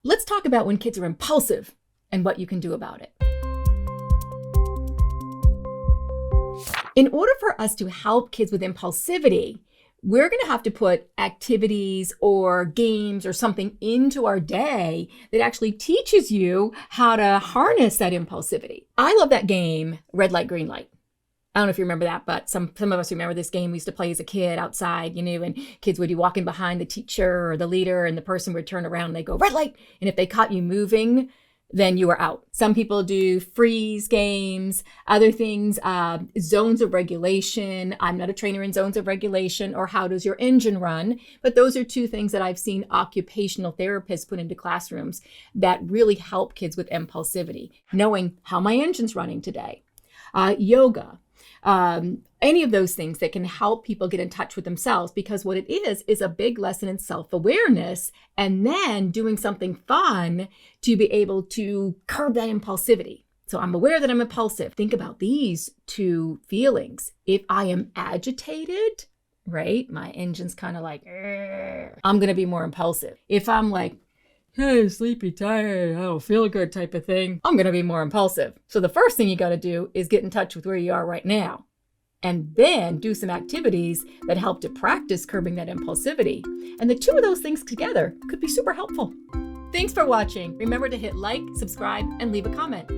Let's talk about when kids are impulsive and what you can do about it. In order for us to help kids with impulsivity, we're going to have to put activities or games or something into our day that actually teaches you how to harness that impulsivity. I love that game, Red Light, Green Light. I don't know if you remember that, but some of us remember this game we used to play as a kid outside, and kids would be walking behind the teacher or the leader, and the person would turn around and they go, red light. And if they caught you moving, then you were out. Some people do freeze games, other things, zones of regulation. I'm not a trainer in zones of regulation or how does your engine run, but those are two things that I've seen occupational therapists put into classrooms that really help kids with impulsivity, knowing how my engine's running today. Yoga, any of those things that can help people get in touch with themselves, because what it is a big lesson in self-awareness and then doing something fun to be able to curb that impulsivity. So I'm aware that I'm impulsive. Think about these two feelings. If I am agitated, right, my engine's kind of like, I'm going to be more impulsive. If I'm like, hey, sleepy, tired, I don't feel good type of thing, I'm going to be more impulsive. So the first thing you got to do is get in touch with where you are right now, and then do some activities that help to practice curbing that impulsivity. And the two of those things together could be super helpful. Thanks for watching. Remember to hit like, subscribe, and leave a comment.